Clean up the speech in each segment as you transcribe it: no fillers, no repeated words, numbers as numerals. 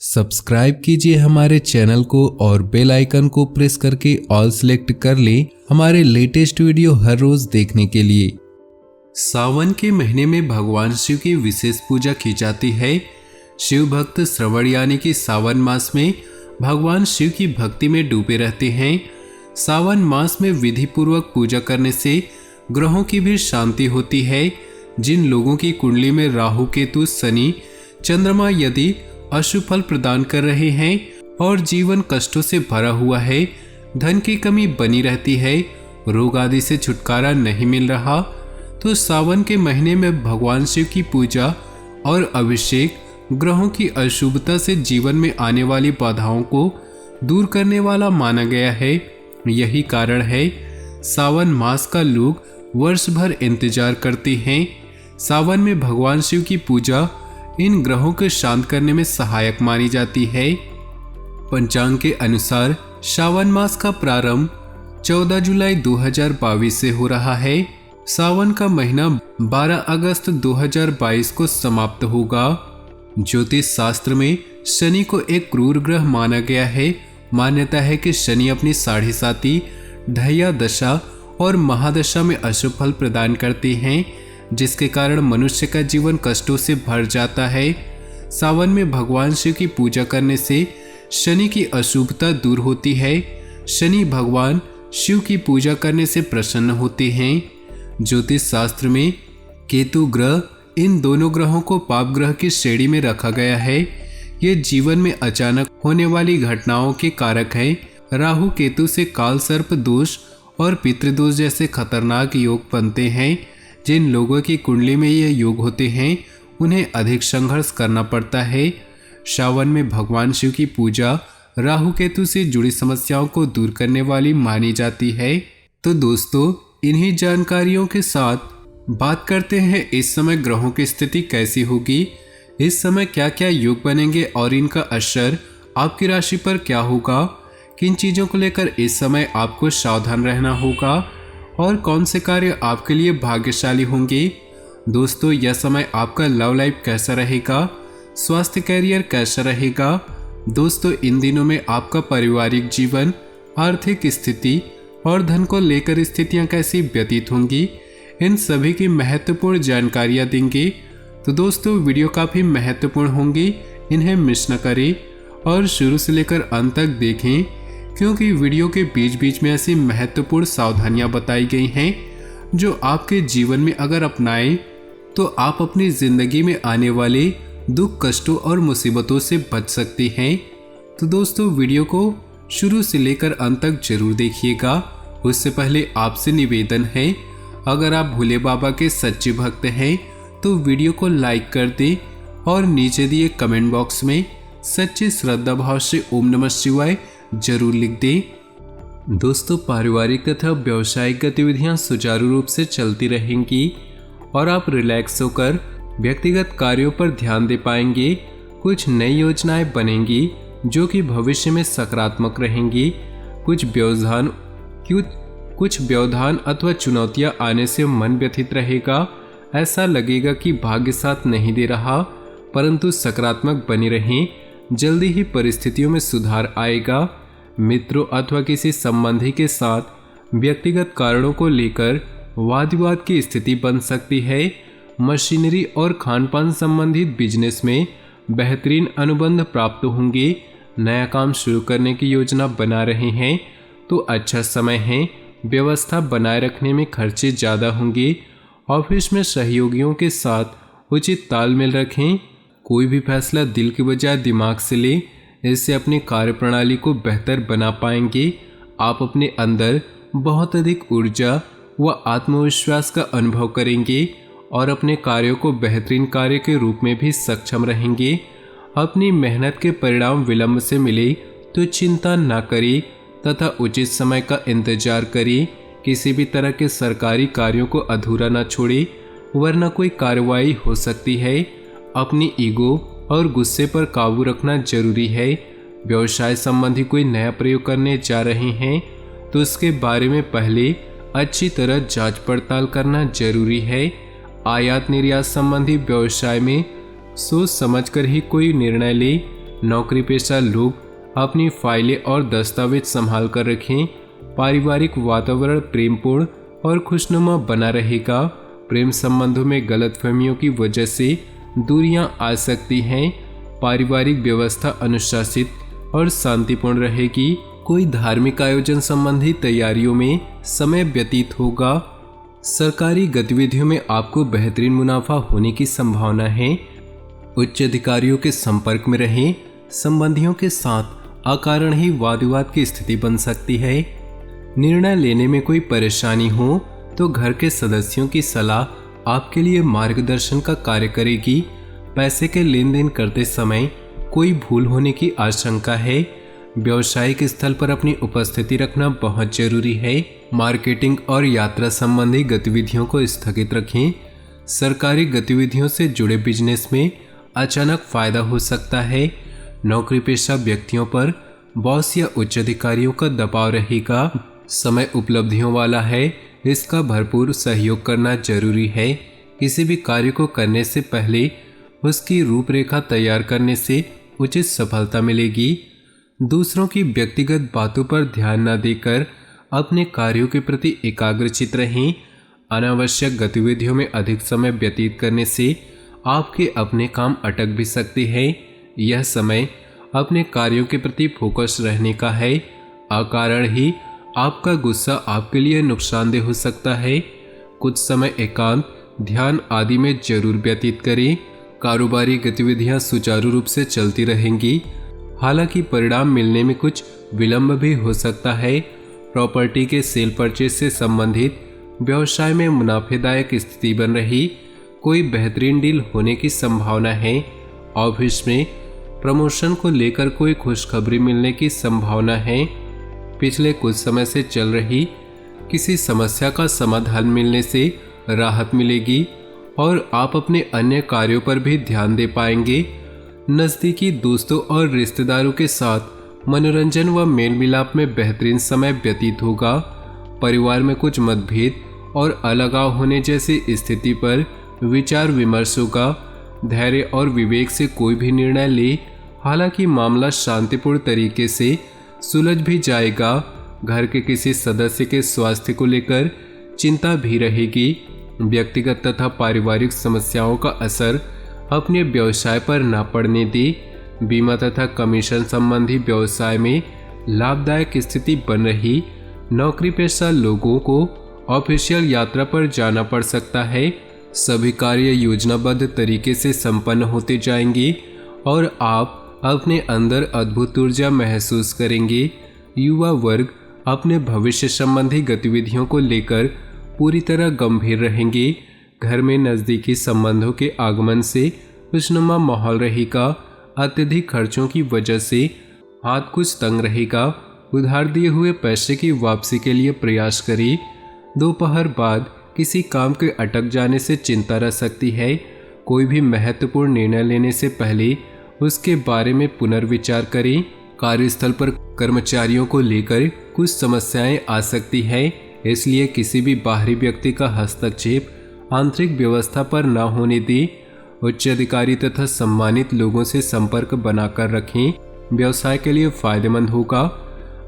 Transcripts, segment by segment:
Subscribe कीजिए हमारे channel को और बेल आइकन को प्रेस करके ऑल सेलेक्ट कर लें हमारे लेटेस्ट वीडियो हर रोज देखने के लिए। सावन के महीने में भगवान शिव की विशेष पूजा की जाती है। शिव भक्त श्रवण यानी कि सावन मास में भगवान शिव की भक्ति में डूबे रहते हैं। सावन मास में विधि पूर्वक पूजा करने से ग्रहों की भी शांति होती है। जिन लोगों की कुंडली में राहु केतु शनि चंद्रमा यदि अशुभ फल प्रदान कर रहे हैं और जीवन कष्टों से भरा हुआ है, धन की कमी बनी रहती है, रोग आदि से छुटकारा नहीं मिल रहा, तो सावन के महीने में भगवान शिव की पूजा और अभिषेक ग्रहों की अशुभता से जीवन में आने वाली बाधाओं को दूर करने वाला माना गया है। यही कारण है सावन मास का लोग वर्ष भर इंतजार करते हैं। सावन में भगवान शिव की पूजा इन ग्रहों को शांत करने में सहायक मानी जाती है। पंचांग के अनुसार सावन मास का प्रारंभ 14 जुलाई 2022 से हो रहा है। सावन का महीना 12 अगस्त 2022 को समाप्त होगा। ज्योतिष शास्त्र में शनि को एक क्रूर ग्रह माना गया है। मान्यता है कि शनि अपनी साढ़े साती ढैया दशा और महादशा में अशुभ फल प्रदान करते हैं, जिसके कारण मनुष्य का जीवन कष्टों से भर जाता है। सावन में भगवान शिव की पूजा करने से शनि की अशुभता दूर होती है। शनि भगवान शिव की पूजा करने से प्रसन्न होते हैं। ज्योतिष शास्त्र में केतु ग्रह इन दोनों ग्रहों को पाप ग्रह की श्रेणी में रखा गया है। ये जीवन में अचानक होने वाली घटनाओं के कारक हैं। राहु केतु से काल सर्प दोष और पितृदोष जैसे खतरनाक योग बनते हैं। जिन लोगों की कुंडली में ये योग होते हैं उन्हें अधिक संघर्ष करना पड़ता है। सावन में भगवान शिव की पूजा राहु केतु से जुड़ी समस्याओं को दूर करने वाली मानी जाती है। तो दोस्तों, इन्हीं जानकारियों के साथ बात करते हैं इस समय ग्रहों की स्थिति कैसी होगी, इस समय क्या क्या योग बनेंगे और इनका असर आपकी राशि पर क्या होगा, किन चीज़ों को लेकर इस समय आपको सावधान रहना होगा और कौन से कार्य आपके लिए भाग्यशाली होंगे। दोस्तों, यह समय आपका लव लाइफ कैसा रहेगा, स्वास्थ्य करियर कैसा रहेगा। दोस्तों, इन दिनों में आपका पारिवारिक जीवन, आर्थिक स्थिति और धन को लेकर स्थितियां कैसी व्यतीत होंगी, इन सभी की महत्वपूर्ण जानकारियां देंगे। तो दोस्तों, वीडियो काफ़ी महत्वपूर्ण होंगी, इन्हें मिस न करें और शुरू से लेकर अंत तक देखें, क्योंकि वीडियो के बीच बीच में ऐसी महत्वपूर्ण सावधानियां बताई गई हैं जो आपके जीवन में अगर अपनाएं तो आप अपनी जिंदगी में आने वाले दुख, कष्टों और मुसीबतों से बच सकते हैं। तो दोस्तों, वीडियो को शुरू से लेकर अंत तक जरूर देखिएगा। उससे पहले आपसे निवेदन है, अगर आप भोले बाबा के सच्चे भक्त हैं तो वीडियो को लाइक कर दें और नीचे दिए कमेंट बॉक्स में सच्चे श्रद्धा भाव से ओम नमः शिवाय जरूर लिख दें। दोस्तों, पारिवारिक तथा व्यावसायिक गतिविधियां सुचारू रूप से चलती रहेंगी और आप रिलैक्स होकर व्यक्तिगत कार्यों पर ध्यान दे पाएंगे। कुछ नई योजनाएं बनेंगी जो कि भविष्य में सकारात्मक रहेंगी। कुछ व्यवधान अथवा चुनौतियां आने से मन व्यथित रहेगा। ऐसा लगेगा कि भाग्य साथ नहीं दे रहा, परंतु सकारात्मक बने रहें, जल्दी ही परिस्थितियों में सुधार आएगा। मित्रों अथवा किसी संबंधी के साथ व्यक्तिगत कारणों को लेकर वाद विवाद की स्थिति बन सकती है। मशीनरी और खानपान संबंधित बिजनेस में बेहतरीन अनुबंध प्राप्त होंगे। नया काम शुरू करने की योजना बना रहे हैं तो अच्छा समय है। व्यवस्था बनाए रखने में खर्चे ज़्यादा होंगे। ऑफिस में सहयोगियों के साथ उचित तालमेल रखें। कोई भी फैसला दिल के बजाय दिमाग से लें, इससे अपनी कार्यप्रणाली को बेहतर बना पाएंगे। आप अपने अंदर बहुत अधिक ऊर्जा व आत्मविश्वास का अनुभव करेंगे और अपने कार्यों को बेहतरीन कार्य के रूप में भी सक्षम रहेंगे। अपनी मेहनत के परिणाम विलंब से मिले तो चिंता न करें तथा उचित समय का इंतजार करें। किसी भी तरह के सरकारी कार्यों को अधूरा न छोड़ें, वरना कोई कार्रवाई हो सकती है। अपनी ईगो और गुस्से पर काबू रखना जरूरी है। व्यवसाय संबंधी कोई नया प्रयोग करने जा रहे हैं तो उसके बारे में पहले अच्छी तरह जांच पड़ताल करना जरूरी है। आयात निर्यात संबंधी व्यवसाय में सोच समझकर ही कोई निर्णय ले, नौकरी पेशा लोग अपनी फाइलें और दस्तावेज संभाल कर रखें। पारिवारिक वातावरण प्रेमपूर्ण और खुशनुमा बना रहेगा। प्रेम संबंधों में गलतफहमियों की वजह से दूरियां आ सकती हैं। पारिवारिक व्यवस्था अनुशासित और शांतिपूर्ण रहेगी। कोई धार्मिक आयोजन संबंधी तैयारियों में समय व्यतीत होगा। सरकारी गतिविधियों में आपको बेहतरीन मुनाफा होने की संभावना है। उच्च अधिकारियों के संपर्क में रहें। संबंधियों के साथ अकारण ही वाद विवाद की स्थिति बन सकती है। निर्णय लेने में कोई परेशानी हो तो घर के सदस्यों की सलाह आपके लिए मार्गदर्शन का कार्य करेगी। पैसे के लेन देन करते समय कोई भूल होने की आशंका है। व्यावसायिक स्थल पर अपनी उपस्थिति रखना बहुत जरूरी है। मार्केटिंग और यात्रा संबंधी गतिविधियों को स्थगित रखें। सरकारी गतिविधियों से जुड़े बिजनेस में अचानक फायदा हो सकता है। नौकरी पेशा व्यक्तियों पर बॉस या उच्च अधिकारियों का दबाव रहेगा। समय उपलब्धियों वाला है, इसका भरपूर सहयोग करना जरूरी है। किसी भी कार्य को करने से पहले उसकी रूपरेखा तैयार करने से उचित सफलता मिलेगी। दूसरों की व्यक्तिगत बातों पर ध्यान न देकर अपने कार्यों के प्रति एकाग्रचित रहें। अनावश्यक गतिविधियों में अधिक समय व्यतीत करने से आपके अपने काम अटक भी सकते हैं। यह समय अपने कार्यों के प्रति फोकस रहने का है। अकारण ही आपका गुस्सा आपके लिए नुकसानदेह हो सकता है। कुछ समय एकांत, ध्यान आदि में जरूर व्यतीत करें। कारोबारी गतिविधियां सुचारू रूप से चलती रहेंगी। हालांकि परिणाम मिलने में कुछ विलंब भी हो सकता है। प्रॉपर्टी के सेल परचेज से संबंधित व्यवसाय में मुनाफेदायक स्थिति बन रही। कोई बेहतरीन डील होने की संभावना है। ऑफिस में प्रमोशन को लेकर कोई खुशखबरी मिलने की संभावना है। पिछले कुछ समय से चल रही किसी समस्या का समाधान मिलने से राहत मिलेगी और आप अपने अन्य कार्यों पर भी ध्यान दे पाएंगे। नज़दीकी दोस्तों और रिश्तेदारों के साथ मनोरंजन व मेल मिलाप में बेहतरीन समय व्यतीत होगा। परिवार में कुछ मतभेद और अलगाव होने जैसी स्थिति पर विचार विमर्श होगा। धैर्य और विवेक से कोई भी निर्णय ले। हालांकि मामला शांतिपूर्ण तरीके से सुलझ भी जाएगा। घर के किसी सदस्य के स्वास्थ्य को लेकर चिंता भी रहेगी। व्यक्तिगत तथा पारिवारिक समस्याओं का असर अपने व्यवसाय पर न पड़ने दे। बीमा तथा कमीशन संबंधी व्यवसाय में लाभदायक स्थिति बन रही। नौकरी पेशा लोगों को ऑफिशियल यात्रा पर जाना पड़ सकता है। सभी कार्य योजनाबद्ध तरीके से संपन्न होते जाएंगे और आप अपने अंदर अद्भुत ऊर्जा महसूस करेंगे। युवा वर्ग अपने भविष्य संबंधी गतिविधियों को लेकर पूरी तरह गंभीर रहेंगे। घर में नज़दीकी संबंधों के आगमन से खुशनुमा माहौल रहेगा। अत्यधिक खर्चों की वजह से हाथ कुछ तंग रहेगा। उधार दिए हुए पैसे की वापसी के लिए प्रयास करें। दोपहर बाद किसी काम के अटक जाने से चिंता रह सकती है। कोई भी महत्वपूर्ण निर्णय लेने से पहले उसके बारे में पुनर्विचार करें। कार्यस्थल पर कर्मचारियों को लेकर कुछ समस्याएं आ सकती हैं, इसलिए किसी भी बाहरी व्यक्ति का हस्तक्षेप आंतरिक व्यवस्था पर न होने दें। उच्च अधिकारी तथा सम्मानित लोगों से संपर्क बनाकर रखें। व्यवसाय के लिए फायदेमंद होगा।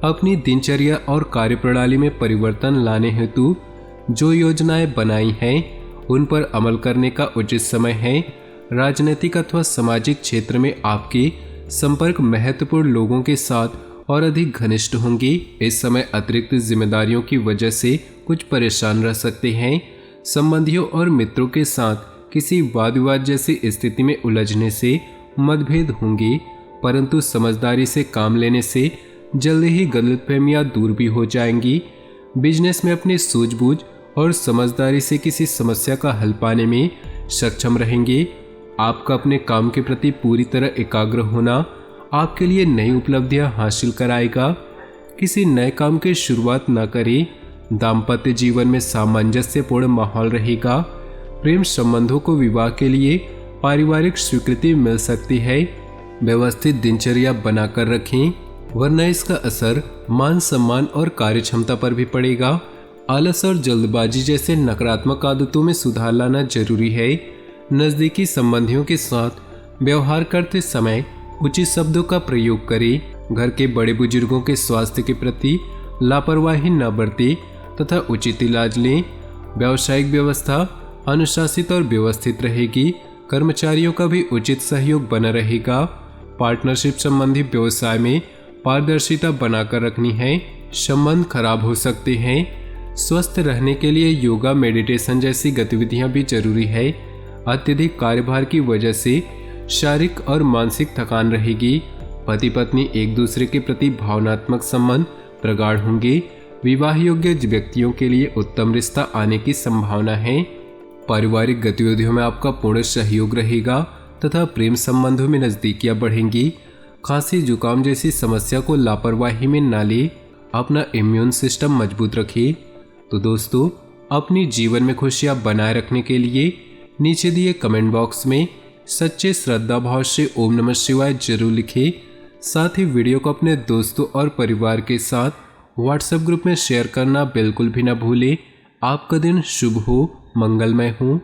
अपनी दिनचर्या और कार्यप्रणाली में परिवर्तन लाने हेतु जो योजनाएं बनाई हैं उन पर अमल करने का उचित समय है। राजनीतिक अथवा सामाजिक क्षेत्र में आपके संपर्क महत्वपूर्ण लोगों के साथ और अधिक घनिष्ठ होंगे। इस समय अतिरिक्त जिम्मेदारियों की वजह से कुछ परेशान रह सकते हैं। संबंधियों और मित्रों के साथ किसी वाद विवाद जैसी स्थिति में उलझने से मतभेद होंगे, परंतु समझदारी से काम लेने से जल्दी ही गलतफहमियां दूर भी हो जाएंगी। बिजनेस में अपनी सूझबूझ और समझदारी से किसी समस्या का हल पाने में सक्षम रहेंगे। आपका अपने काम के प्रति पूरी तरह एकाग्र होना आपके लिए नई उपलब्धियां हासिल कराएगा। किसी नए काम की शुरुआत न करें। दाम्पत्य जीवन में सामंजस्यपूर्ण माहौल रहेगा। प्रेम संबंधों को विवाह के लिए पारिवारिक स्वीकृति मिल सकती है। व्यवस्थित दिनचर्या बनाकर रखें, वरना इसका असर मान सम्मान और कार्यक्षमता पर भी पड़ेगा। आलस और जल्दबाजी जैसे नकारात्मक आदतों में सुधार लाना जरूरी है। नज़दीकी संबंधियों के साथ व्यवहार करते समय उचित शब्दों का प्रयोग करें। घर के बड़े बुजुर्गों के स्वास्थ्य के प्रति लापरवाही न बरतें तथा उचित इलाज लें। व्यावसायिक व्यवस्था अनुशासित और व्यवस्थित रहेगी। कर्मचारियों का भी उचित सहयोग बना रहेगा। पार्टनरशिप संबंधी व्यवसाय में पारदर्शिता बनाकर रखनी है। संबंध खराब हो सकते हैं। स्वस्थ रहने के लिए योगा, मेडिटेशन जैसी गतिविधियां भी जरूरी है। अत्यधिक कार्यभार की वजह से शारीरिक और मानसिक थकान रहेगी। पति पत्नी एक दूसरे के प्रति भावनात्मक संबंध प्रगाढ़ होंगे। विवाह योग्य व्यक्तियों के लिए उत्तम रिश्ता आने की संभावना है। पारिवारिक गतिविधियों में आपका पूर्ण सहयोग रहेगा तथा प्रेम संबंधों में नजदीकियां बढ़ेंगी। खांसी जुकाम जैसी समस्या को लापरवाही में न ले। अपना इम्यून सिस्टम मजबूत रखिए। तो दोस्तों, अपनी जीवन में खुशियां बनाए रखने के लिए नीचे दिए कमेंट बॉक्स में सच्चे श्रद्धा भाव से ओम नमः शिवाय जरूर लिखें। साथ ही वीडियो को अपने दोस्तों और परिवार के साथ व्हाट्सएप ग्रुप में शेयर करना बिल्कुल भी न भूलें। आपका दिन शुभ हो, मंगलमय हो।